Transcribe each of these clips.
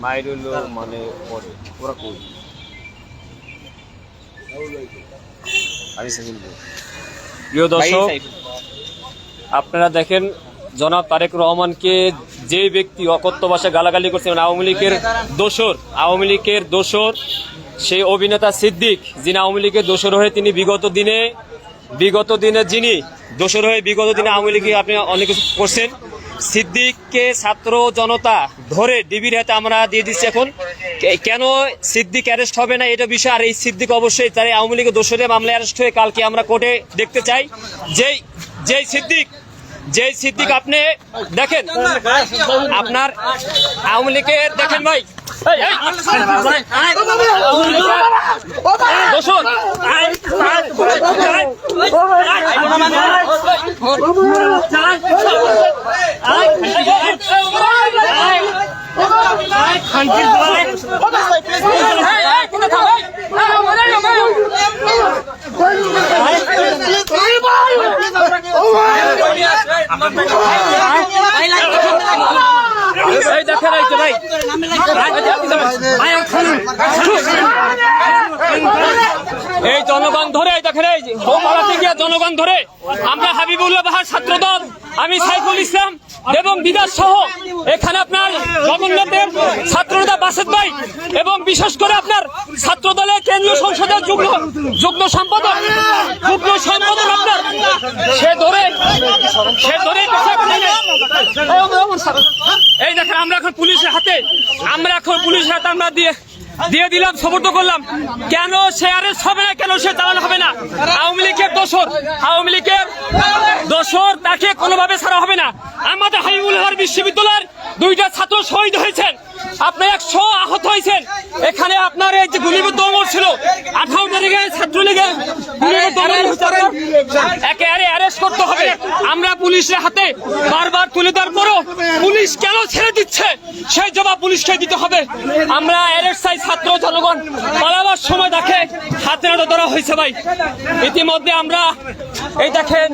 মাইরুল মানে ওরা কই প্রিয় দর্শক, আপনারা দেখেন জনাব তারেক রহমানকে যে ব্যক্তি অকথ্য ভাষায় গালাগালি করছেন আওয়ামী লীগের দোসর সেই অভিনেতা সিদ্দিক, যিনি আওয়ামী লীগের দোসর হয়ে তিনি বিগত দিনে আওয়ামী লীগে আপনি অনেক কিছু করছেন। সিদ্দিককে ছাত্র জনতা ধরে ডিবির হাতে আমরা দিয়ে দিচ্ছি। এখন কেন সিদ্দিক অ্যারেস্ট হবে না এটা বিষয়, আর এই সিদ্দিক অবশ্যই তার আওয়ামী লীগের দোষরে মামলায় অ্যারেস্ট হয়ে কালকে আমরা কোর্টে দেখতে চাই। যেই সিদ্দিক আপনি দেখেন, আপনার আওয়ামী লীগের দেখেন ভাই এই জনগণ ধরে দেখেন, এই জনগণ ধরে আমরা হাবিবুল্লাহ বাহার ছাত্রদল, আমি সাইফুল ইসলাম এবং বিকাশ সহ এখানে আপনার জগন্নাথের ছাত্রনেতা বাসেদ ভাই এবং বিশেষ করে আপনার ছাত্র দলের কেন্দ্রীয় সংসদের যুগ্ম সম্পাদক আপনার সে ধরে এই দেখেন আমরা এখন পুলিশের হাতে আমরা দিয়ে দিলাম, সমর্থ করলাম। কেন সে অ্যারেস্ট হবে না, কেন সে চালানো হবে না? আওয়ামী লীগের দোসর তাকে কোনোভাবে ছাড়া হবে না। আমাদের হাবিবুল্লাহ বিশ্ববিদ্যালয়ের 2টা ছাত্র শহীদ হয়েছেন, আপনার 100 আহত হয়েছেন। এখানে আপনার এই যে গুলিবিদ্ধ অমর ছিল 18 তারিখে ছাত্রলীগের একেবারে অ্যারেস্ট করতে হবে। আমরা পুলিশের হাতে বারবার তুলে দেওয়ার পরও পুলিশ কেন ছেড়ে দিচ্ছে সেই জবাব পুলিশকে দিতে হবে। আমরা অ্যারেস্ট চাই, ছাত্র জনগণ পালাবার সময় দেখে হাতে নাতে ধরা হয়েছে ভাই। ইতিমধ্যে আমরা এই দেখেন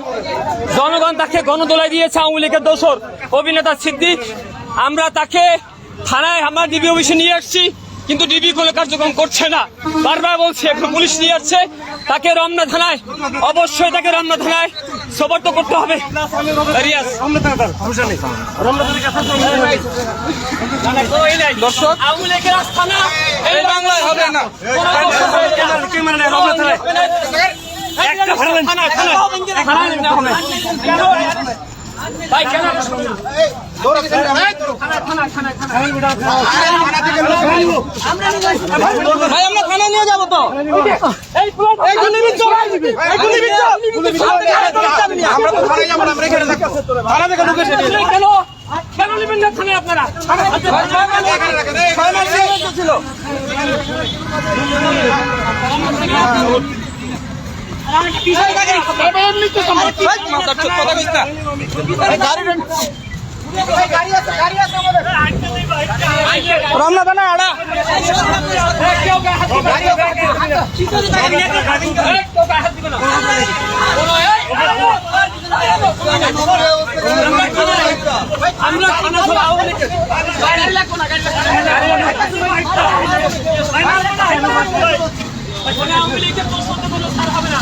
জনগণ তাকে গণদোলায় দিয়েছে আওয়ামী লীগের দোসর অভিনেতা সিদ্দিক। আমরা তাকে থানায় আমরা ডিবি অফিসে নিয়ে আসছি, কিন্তু ডিবি কোনো কার্যক্রম করছে না। বারবার বলছে এখন পুলিশ নিয়ে যাচ্ছে তাকে রমনা থানায়, অবশ্যই তাকে রমনা থানায় সোপর্দ করতে হবে। দর্শক, আওয়ামী লীগের আস্তানা এই বাংলায় হবে না। ভাই কেন ভাই আমরা থানা নিয়ে যাবো তো, কেন নেবেন না থানায় আপনারা? রমনা থানা আড়া আমরা থানা ধরা আওয়ামী লীগের প্রশ্ন কোনো ছাড় হবে না।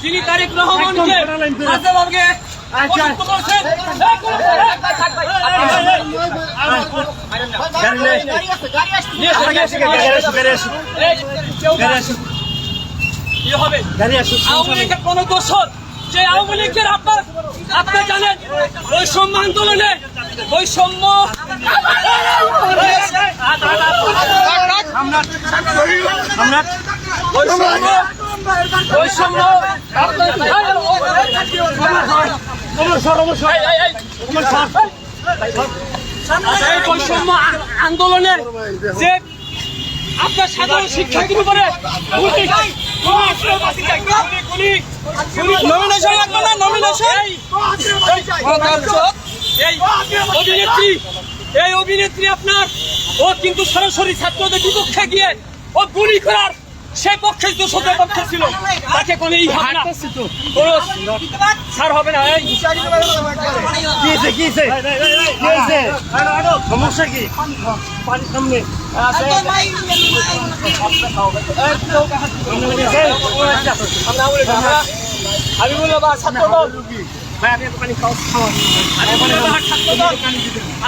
তিনি তারেক রহমানকে আওয়ামী লীগের কোন দোষর যে আওয়ামী লীগের আপনার জানেন বৈষম্য আন্দোলনে বৈষম্য বৈষম্য আন্দোলনে যে আপনার সাধারণ শিক্ষার্থীর উপরে নমিনেশন লাগবে না, নমিনেশন এই অভিনেত্রী আপনার ও কিন্তু সরাসরি ছাত্রদের বিপক্ষে গিয়ে ও গুলি করার সেই পক্ষে দোষদের পক্ষে ছিল, তাকে কোনো এই হবে না, ছাড় হবে না। সমস্যা কি? আমি বললাম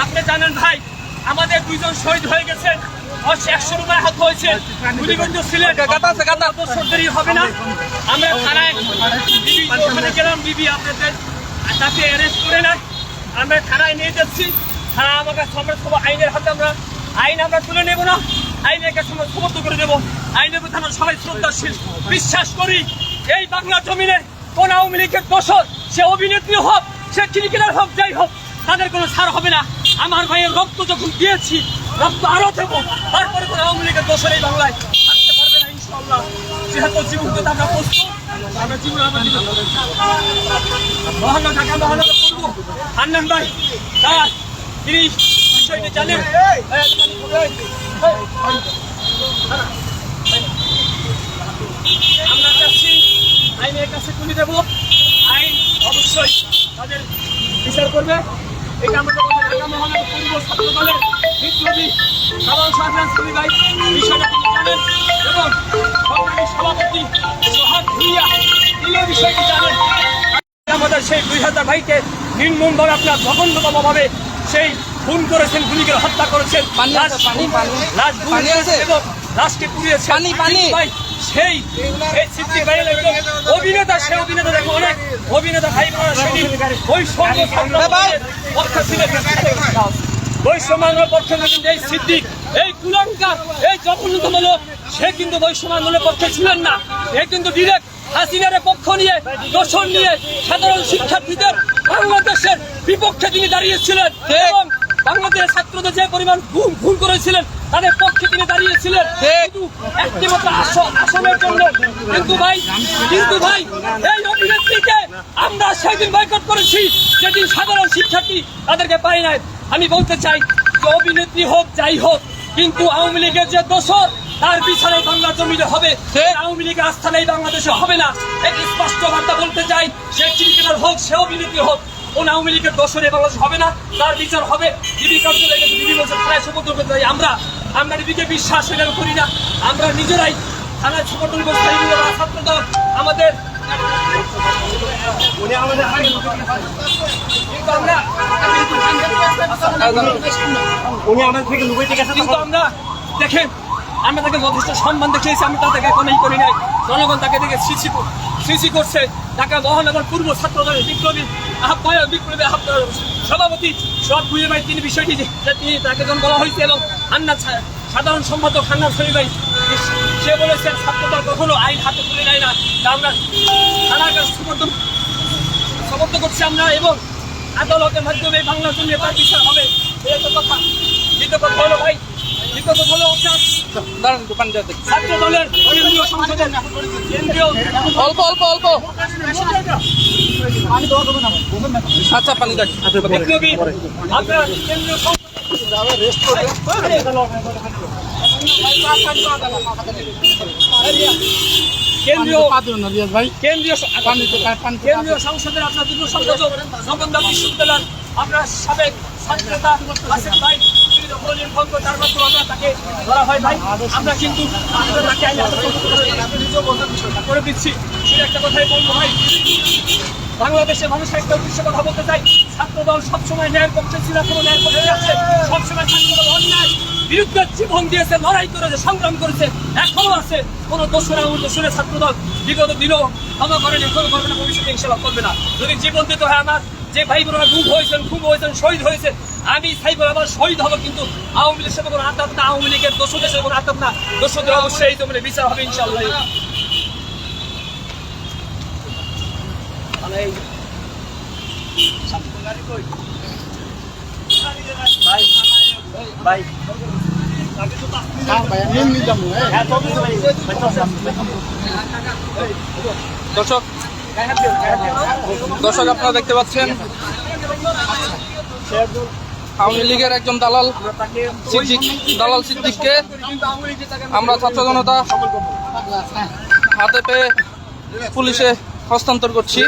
আপনি জানেন ভাই, আমাদের দুইজন শহীদ হয়ে গেছেন, 100 রুপায় হাত হয়েছে, গুলিবন্ধ ছিলেন, সরকারি হবে না। আমরা থানায় ওখানে গেলাম, বিবি আপনাদের তাকে অ্যারেস্ট করে না, আমরা থানায় নিয়ে যাচ্ছি। থানা আমার কাছে আমরা সব আইনের হাতে, আইন আমরা তুলে নেব না, আইনের কাছে আমরা সমর্থ করে দেবো। আইনের প্রতি আমরা সবাই শ্রদ্ধাশীল, বিশ্বাস করি এই বাংলা জমিনে কোন আওয়ামী লীগের দোষর, সে অভিনেত্রী হোক, সে ক্রিকেটার হোক, যাই হোক, তাদের কোনো ছাড় হবে না। আমার ভাইয়ের রক্ত যখন দিয়েছি, রক্ত আরো দেবো, তারপরে কোনো আওয়ামী লীগের দোষর এই বাংলায় আসতে পারবে না ইনশাআল্লাহ। যেহেতু জীবন তো আমরা প্রস্তুত, আমরা জীবন মহানগর ঢাকা মহানগর করবো। হান্নান ভাই তার তিনি বিষয়টি জানেন। আমরা চাচ্ছি আইনের কাছে তুলে দেবো, আইন অবশ্যই তাদের বিচার করবে। এটা আমাদের ঢাকা মহানগর পূর্ব ছাত্র দলের বিপ্লবী সাধারণ সম্পাদক ভাই বিষয়টা তিনি জানেন, এবং সরকারি সভাপতি সোহাগ ভুইয়া তিনিও বিষয়টি জানেন। আমাদের সেই 2000 ভাইকে নির্মমভাবে আপনার জঘন্যতমভাবে সেই খুন করেছেন, গুলি করে হত্যা করেছেন, লাশকে পুড়িয়েছেন। সেই সিদ্দিক ভাই অভিনেতা, সেই অভিনেতা দেখো অনেক অভিনেতা ভাই ওই পক্ষে ছিলেন, বৈষম্যের পক্ষে এই সিদ্দিক, এই কুলাঙ্কার, এই জঘন্যতম লোক, সে কিন্তু বৈষম্য আন্দোলনের পক্ষে ছিলেন না। এ কিন্তু ডিরেক্ট হাসিনার পক্ষ নিয়ে, দোষণ নিয়ে সাধারণ শিক্ষার্থীদের বাংলাদেশের বিপক্ষে তিনি দাঁড়িয়েছিলেন, এবং বাংলাদেশের ছাত্রদের যে পরিমাণ খুন করেছিলেন তাদের পক্ষে তিনি দাঁড়িয়েছিলেন একটি মাত্র আসামের জন্য। কিন্তু ভাই এই অভিনেত্রীকে আমরা সেদিন বয়কট করেছি, যেদিন সাধারণ শিক্ষার্থী তাদেরকে পাই নাই। আমি বলতে চাই যে অভিনেত্রী হোক, যাই হোক, কিন্তু আওয়ামী লীগের যে দোষর, তার বিচারে বাংলা জমিনে হবে, আওয়ামী লীগের আস্থা নেই বাংলাদেশে হবে না। একটি স্পষ্ট বার্তা বলতে চাই, সে ক্রিকেটার হোক, সে অভিনেত্রী হোক, কোন আওয়ামী লীগের দোষরে বাংলাদেশ হবে না, তার বিচার হবে। ডিবি কার্যালয়ে গেছে, ডিবি বলছে থানায় সমর্থন করতে চাই। আমরা ডিবিকে বিশ্বাস করি না, আমরা নিজেরাই থানায় সমর্থন করতে চাই। ছাত্রদল আমাদের কিন্তু আমরা দেখেন, আমরা তাকে যথেষ্ট সম্মান দেখিয়েছি, আমি তাদেরকে কোনোই করি নাই। জনগণ তাকে দেখে সৃষ্টি করছে। ঢাকা মহানগর পূর্ব ছাত্র দলের বিপ্লবী সভাপতি সব বুঝে ভাই তিনি বিষয়টি তিনি তাকে যখন বলা হয়েছে, এবং হান্নান সাধারণ সম্পাদক হান্নান শরীফ ভাই সে বলেছেন ছাত্রদল কখনো আইন হাতে তুলে নেয় না, তা আমরা থানার কাছে সমর্থন করছি আমরা, এবং আদালতের মাধ্যমে বাংলার জন্য তার বিচার হবে। এই একটা কথা। দ্বিতীয় কথা হলো ভাই, ছাত্র দলের কেন্দ্রীয় সংসদের অল্প আচ্ছা পানি বিপ্লবী আপনার কেন্দ্রীয় কেন্দ্রীয় সংসদের আপনার যুগ্ম সম্পাদক জগন্নাথ বিশ্ববিদ্যালয়ের আপনার সাবেক ছাত্রনেতা আসিফ ভাই তার মাধ্যমে আমরা তাকে ধরা হয় ভাই। আমরা কিন্তু করে দিচ্ছি। সেটা একটা কথাই বলবো ভাই, বাংলাদেশের মানুষের একটা উদ্দেশ্য কথা বলতে চাই, ছাত্রদল সবসময় ন্যায়ের পক্ষে ছিল, কোনো ন্যায়ের পক্ষে আছে, সবসময় ছাত্রদল অন্যায় বিরুদ্ধে জীবন দিয়েছে, লড়াই করেছে, সংগ্রাম করেছে, এখনো আছে। কোনো দোষরে ছাত্রদল বিগত দিনও ক্ষমা করেনি, এখনো করবে না, ভবিষ্যতে ইনশাআল্লাহ করবে না। যদি জীবন দিতে হয়, আমার যে ভাই বোনেরা খুব হয়েছেন, শহীদ হয়েছে, আমি সাইবর আবার শহীদ হবো, কিন্তু আওয়ামী লীগের সাথে কোনো আতাপ না, আওয়ামী লীগের দোষদের সাথে কোনো আতাপ না, দোষদের অবশ্যই এই জমিনে বিচার হবে ইনশাআল্লাহ। দর্শক আপনারা দেখতে পাচ্ছেন আওয়ামী লীগের একজন দালাল সিদ্দিককে আমরা ছাত্র জনতা হাতে পেয়ে পুলিশে হস্তান্তর করছি।